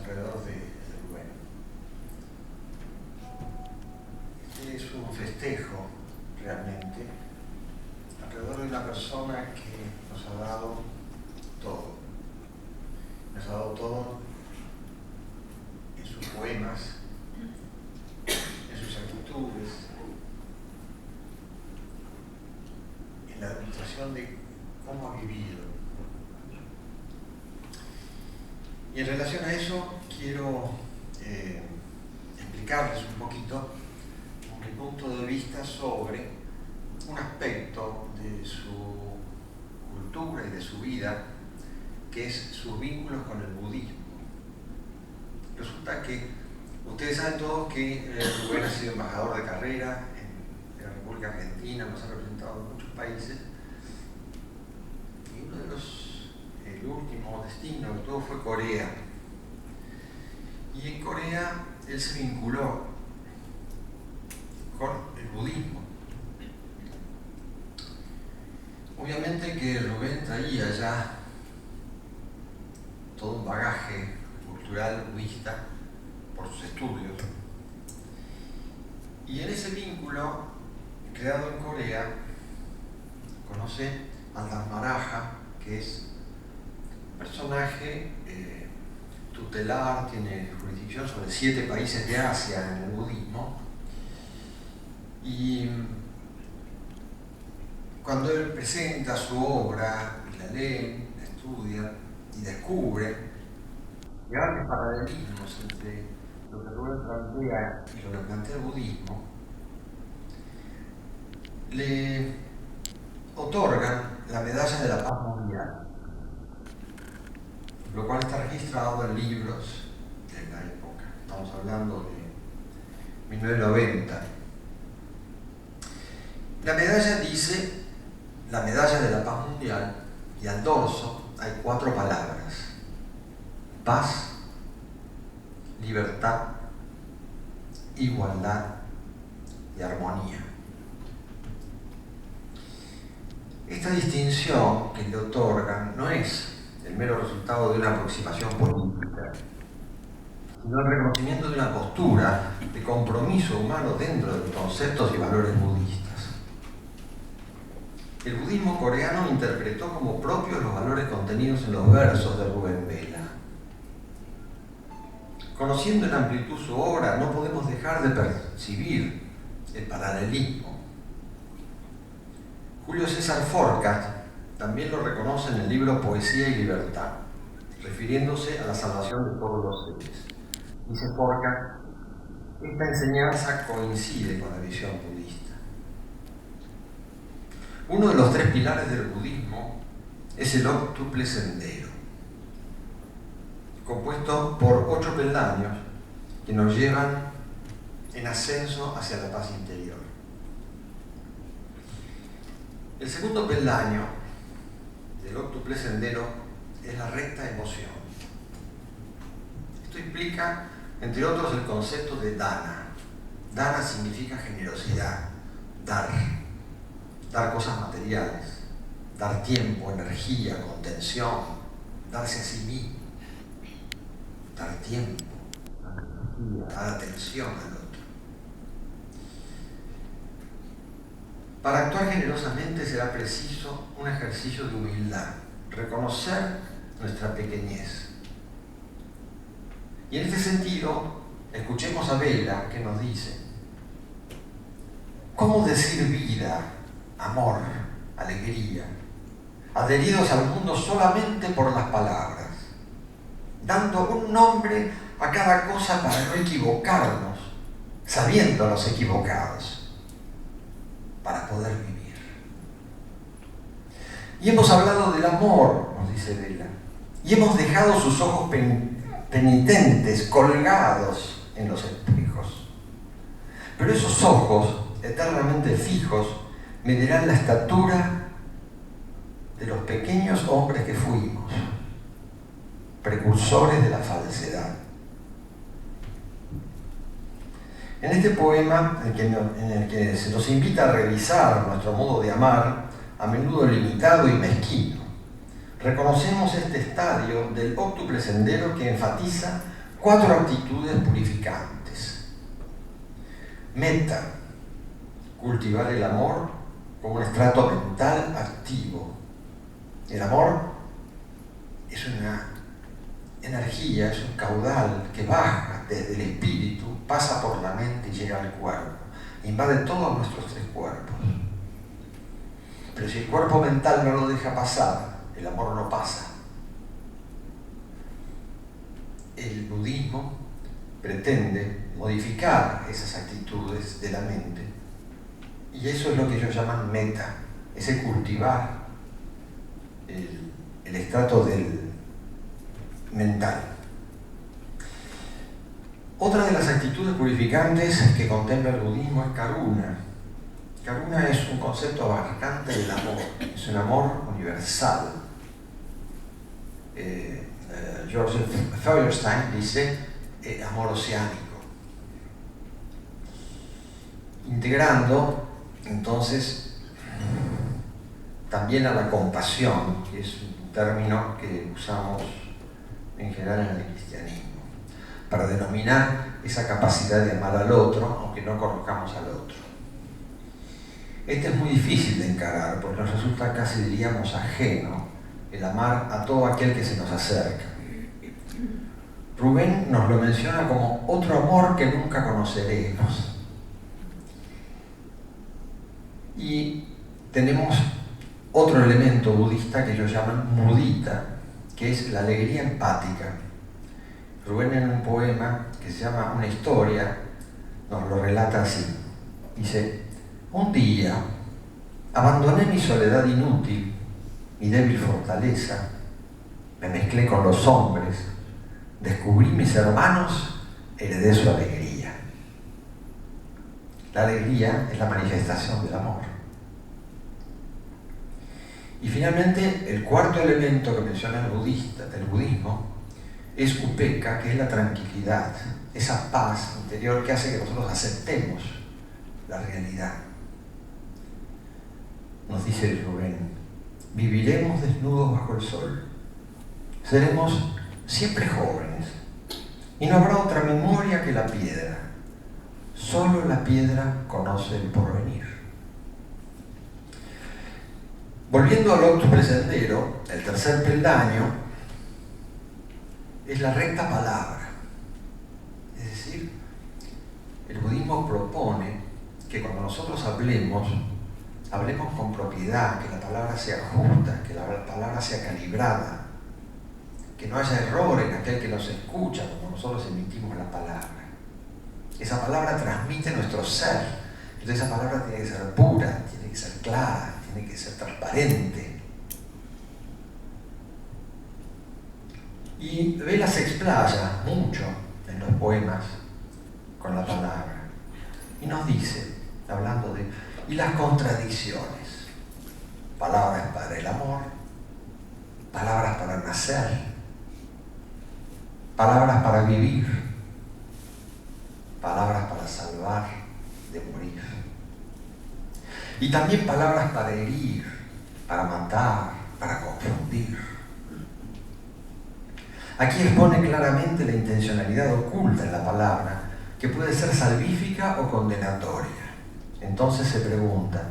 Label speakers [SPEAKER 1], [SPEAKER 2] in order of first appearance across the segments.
[SPEAKER 1] alrededor de Rubén. Este es un festejo, realmente, alrededor de una persona que nos ha dado todo. Nos ha dado todo en sus poemas, en sus actitudes, en la demostración de cómo ha vivido. Y en relación a eso quiero explicarles un poquito mi punto de vista sobre un aspecto de su cultura y de su vida, que es sus vínculos con el budismo. Resulta que ustedes saben todos que Rubén ha sido embajador de carrera en la República Argentina, nos ha representado en muchos países, y uno de el último destino que tuvo fue Corea. Y en Corea él se vinculó con el budismo. Obviamente que Rubén traía ya todo un bagaje cultural budista por sus estudios. Y en ese vínculo creado en Corea conoce al Dharmaraja, que es un personaje tutelar, tiene jurisdicción sobre 7 países de Asia en el budismo. Y cuando él presenta su obra, y la lee, la estudia y descubre grandes paralelismos entre lo que Rubén plantea y lo que plantea el budismo, le otorgan la medalla de la paz mundial, lo cual está registrado en libros de la época. Estamos hablando de 1990. La medalla dice, la medalla de la paz mundial, y al dorso hay 4 palabras: paz, libertad, igualdad y armonía. Esta distinción que le otorgan no es el mero resultado de una aproximación política, sino el reconocimiento de una postura de compromiso humano dentro de los conceptos y valores budistas. El budismo coreano interpretó como propios los valores contenidos en los versos de Rubén Vela. Conociendo en amplitud su obra, no podemos dejar de percibir el paralelismo. Julio César Forcat también lo reconoce en el libro Poesía y Libertad, refiriéndose a la salvación de todos los seres. Dice Forcat, esta enseñanza coincide con la visión budista. Uno de los 3 pilares del budismo es el óctuple sendero, compuesto por 8 peldaños que nos llevan en ascenso hacia la paz interior. El segundo peldaño del óctuple sendero es la recta emoción. Esto implica, entre otros, el concepto de dana. Dana significa generosidad, dar cosas materiales, dar tiempo, energía, contención, darse a sí mismo, dar tiempo, dar atención al otro. Para actuar generosamente será preciso un ejercicio de humildad, reconocer nuestra pequeñez. Y en este sentido, escuchemos a Vela, que nos dice: ¿cómo decir vida, amor, alegría, adheridos al mundo solamente por las palabras, dando un nombre a cada cosa para no equivocarnos, sabiéndonos equivocados, para poder vivir? Y hemos hablado del amor, nos dice Vela, y hemos dejado sus ojos penitentes colgados en los espejos. Pero esos ojos, eternamente fijos, medirán la estatura de los pequeños hombres que fuimos, precursores de la falsedad. En este poema, en el que se nos invita a revisar nuestro modo de amar, a menudo limitado y mezquino, reconocemos este estadio del óctuple sendero que enfatiza 4 actitudes purificantes. Meta, cultivar el amor como un estrato mental activo. El amor es una energía, es un caudal que baja desde el espíritu, pasa por la mente y llega al cuerpo. Invade todos nuestros 3 cuerpos. Pero si el cuerpo mental no lo deja pasar, el amor no pasa. El budismo pretende modificar esas actitudes de la mente, y eso es lo que ellos llaman meta, ese cultivar el estrato del mental. Otra de las actitudes purificantes que contempla el budismo es karuna. Karuna es un concepto abarcante del amor, es un amor universal. Joseph Feuerstein dice amor oceánico, integrando entonces también a la compasión, que es un término que usamos en general en el cristianismo, para denominar esa capacidad de amar al otro, aunque no conozcamos al otro. Este es muy difícil de encarar, porque nos resulta casi, diríamos, ajeno el amar a todo aquel que se nos acerca. Rubén nos lo menciona como otro amor que nunca conoceremos. Y tenemos otro elemento budista que ellos llaman mudita, que es la alegría empática. Rubén, en un poema que se llama Una historia, nos lo relata así. Dice: un día abandoné mi soledad inútil, mi débil fortaleza, me mezclé con los hombres, descubrí mis hermanos, heredé su alegría. La alegría es la manifestación del amor. Y finalmente, el cuarto elemento que menciona el budismo es upekkha, que es la tranquilidad, esa paz interior que hace que nosotros aceptemos la realidad. Nos dice Rubén: viviremos desnudos bajo el sol, seremos siempre jóvenes, y no habrá otra memoria que la piedra. Solo la piedra conoce el porvenir. Volviendo al octuple sendero, el tercer peldaño es la recta palabra. Es decir, el budismo propone que cuando nosotros hablemos con propiedad, que la palabra sea justa, que la palabra sea calibrada, que no haya error en aquel que nos escucha cuando nosotros emitimos la palabra. Esa palabra transmite nuestro ser, entonces esa palabra tiene que ser pura, tiene que ser clara, tiene que ser transparente. Y Vela se explaya mucho en los poemas con la palabra y nos dice, hablando de y las contradicciones, palabras para el amor, palabras para nacer, palabras para vivir, palabras para salvar de morir, y también palabras para herir, para matar, para confundir. Aquí expone claramente la intencionalidad oculta en la palabra, que puede ser salvífica o condenatoria. Entonces se pregunta,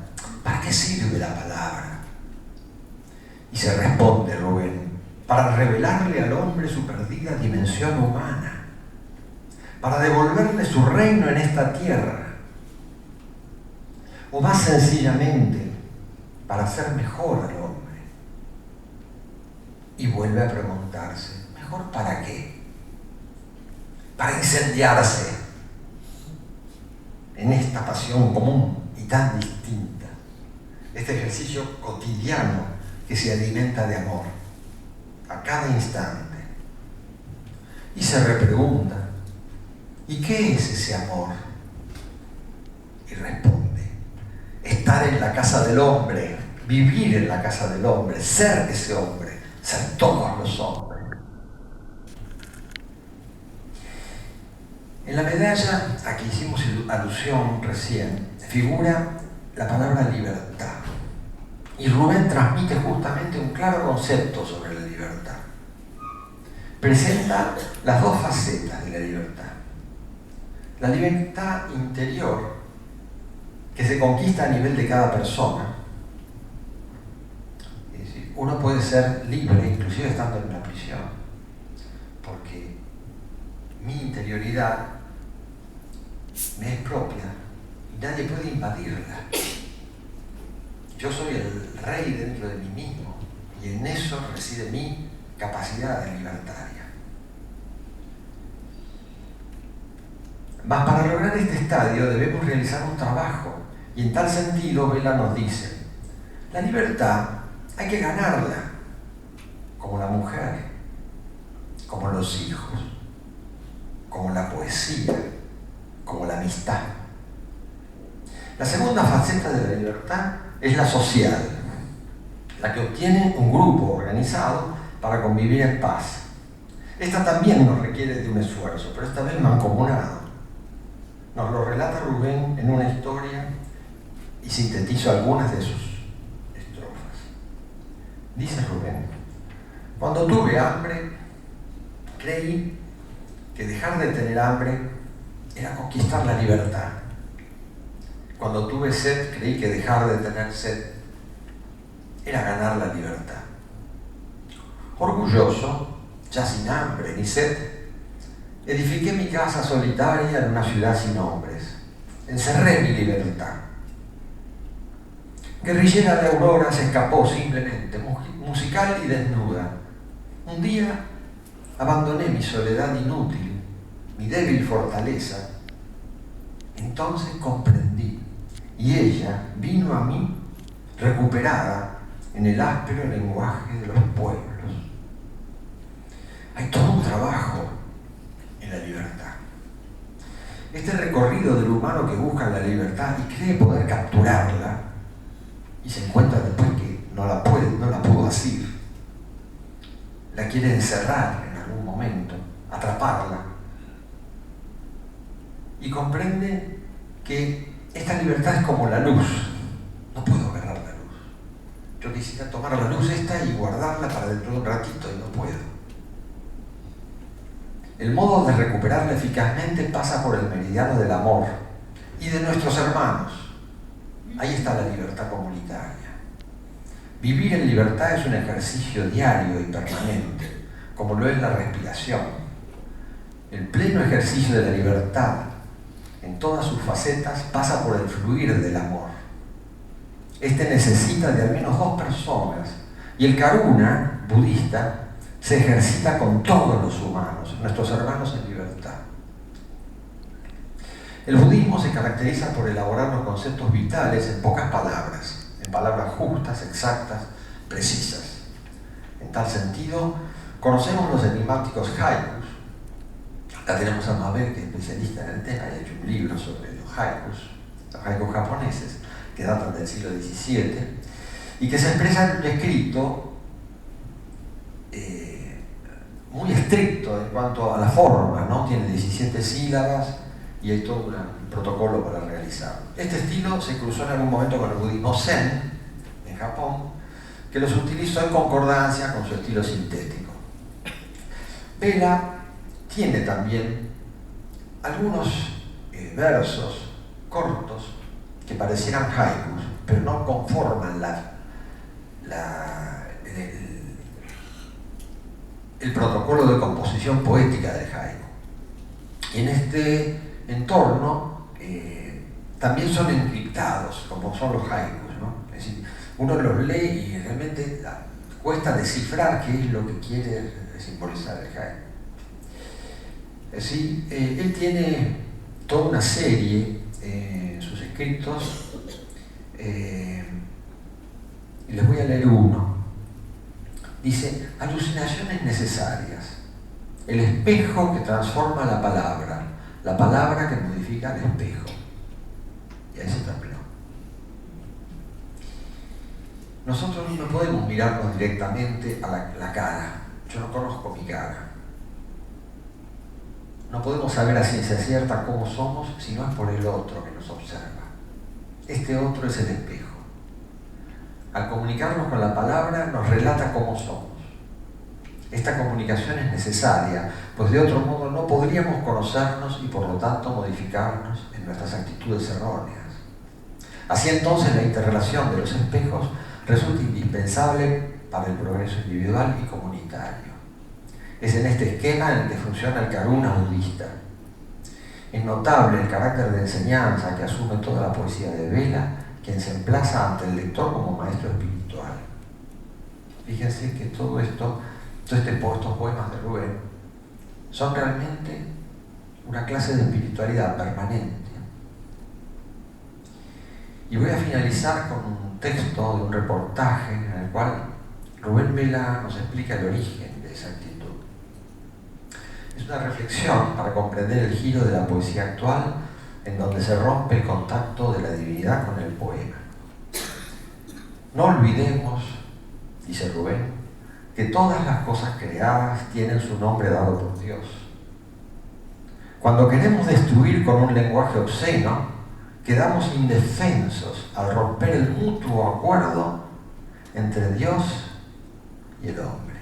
[SPEAKER 1] ¿para qué sirve la palabra? Y se responde Rubén, para revelarle al hombre su perdida dimensión humana, para devolverle su reino en esta tierra, o más sencillamente, para hacer mejor al hombre. Y vuelve a preguntarse, ¿mejor para qué? Para incendiarse en esta pasión común y tan distinta, este ejercicio cotidiano que se alimenta de amor a cada instante. Y se repregunta, ¿y qué es ese amor? Y responde, estar en la casa del hombre, vivir en la casa del hombre, ser ese hombre, ser todos los hombres. En la medalla a que hicimos alusión recién, figura la palabra libertad. Y Rubén transmite justamente un claro concepto sobre la libertad. presenta las dos facetas de la libertad. La libertad interior, que se conquista a nivel de cada persona. Es decir, uno puede ser libre inclusive estando en una prisión, porque mi interioridad me es propia y nadie puede invadirla. Yo soy el rey dentro de mí mismo y en eso reside mi capacidad libertaria. Mas para lograr este estadio debemos realizar un trabajo, y en tal sentido Vela nos dice: la libertad hay que ganarla, como la mujer, como los hijos, como la poesía, como la amistad. La segunda faceta de la libertad es la social, la que obtiene un grupo organizado para convivir en paz. Esta también nos requiere de un esfuerzo, pero esta vez mancomunado. Nos lo relata Rubén en una historia y sintetizo algunas de sus estrofas. Dice Rubén: cuando tuve hambre, creí que dejar de tener hambre era conquistar la libertad. Cuando tuve sed, creí que dejar de tener sed era ganar la libertad. Orgulloso, ya sin hambre ni sed, edifiqué mi casa solitaria en una ciudad sin hombres. Encerré mi libertad. Guerrillera de aurora se escapó simplemente, musical y desnuda. Un día abandoné mi soledad inútil, mi débil fortaleza. Entonces comprendí, y ella vino a mí recuperada en el áspero lenguaje de los pueblos. Hay todo un trabajo en la libertad. Este recorrido del humano que busca la libertad y cree poder capturarla y se encuentra después que no la pudo asir, la quiere encerrar en algún momento, atraparla, y comprende que esta libertad es como la luz. No puedo agarrar la luz. Yo quisiera tomar la luz esta y guardarla para dentro de un ratito y no puedo. El modo de recuperarla eficazmente pasa por el meridiano del amor y de nuestros hermanos. Ahí está la libertad comunitaria. Vivir en libertad es un ejercicio diario y permanente, como lo es la respiración. El pleno ejercicio de la libertad, en todas sus facetas, pasa por el fluir del amor. Este necesita de al menos dos personas, y el karuna budista se ejercita con todos los humanos, nuestros hermanos en libertad. El budismo se caracteriza por elaborar los conceptos vitales en pocas palabras, en palabras justas, exactas, precisas. En tal sentido, conocemos los enigmáticos haikus. Acá tenemos a Mabel, que es especialista en el tema, y ha hecho un libro sobre los haikus japoneses, que datan del siglo XVII, y que se expresan en un escrito muy estricto en cuanto a la forma, ¿no? Tiene 17 sílabas y hay todo un protocolo para realizarlo. Este estilo se cruzó en algún momento con el budismo Zen en Japón, que los utilizó en concordancia con su estilo sintético. Vela tiene también algunos versos cortos que parecieran haikus, pero no conforman el protocolo de composición poética del haiku. Y en este entorno también son encriptados, como son los haikus, ¿no? Es decir, uno los lee y realmente cuesta descifrar qué es lo que quiere simbolizar el haiku. Es decir, él tiene toda una serie en sus escritos, y les voy a leer uno. Dice: alucinaciones necesarias, el espejo que transforma la palabra que modifica el espejo. Y ahí se terminó. Nosotros no podemos mirarnos directamente a la cara. Yo no conozco mi cara. No podemos saber a ciencia cierta cómo somos si no es por el otro que nos observa. Este otro es el espejo. Al comunicarnos con la palabra nos relata cómo somos.
[SPEAKER 2] Esta comunicación es necesaria, pues de otro modo no podríamos conocernos y por lo tanto modificarnos en nuestras actitudes erróneas. Así entonces la interrelación de los espejos resulta indispensable para el progreso individual y comunitario. Es en este esquema en el que funciona el Karuna budista. Es notable el carácter de enseñanza que asume toda la poesía de Vela, quien se emplaza ante el lector como maestro espiritual. Fíjense que todos estos poemas de Rubén son realmente una clase de espiritualidad permanente. Y voy a finalizar con un texto de un reportaje en el cual Rubén Vela nos explica el origen de esa actitud. Es una reflexión para comprender el giro de la poesía actual en donde se rompe el contacto de la divinidad con el poema. No olvidemos, dice Rubén, que todas las cosas creadas tienen su nombre dado por Dios. Cuando queremos destruir con un lenguaje obsceno, quedamos indefensos al romper el mutuo acuerdo entre Dios y el hombre.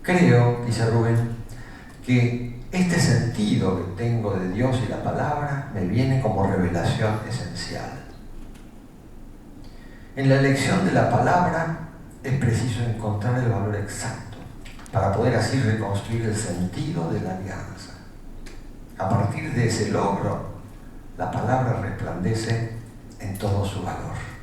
[SPEAKER 2] Creo, dice Rubén, que este sentido que tengo de Dios y la palabra me viene como revelación esencial. En la elección de la palabra es preciso encontrar el valor exacto para poder así reconstruir el sentido de la alianza. A partir de ese logro, la palabra resplandece en todo su valor.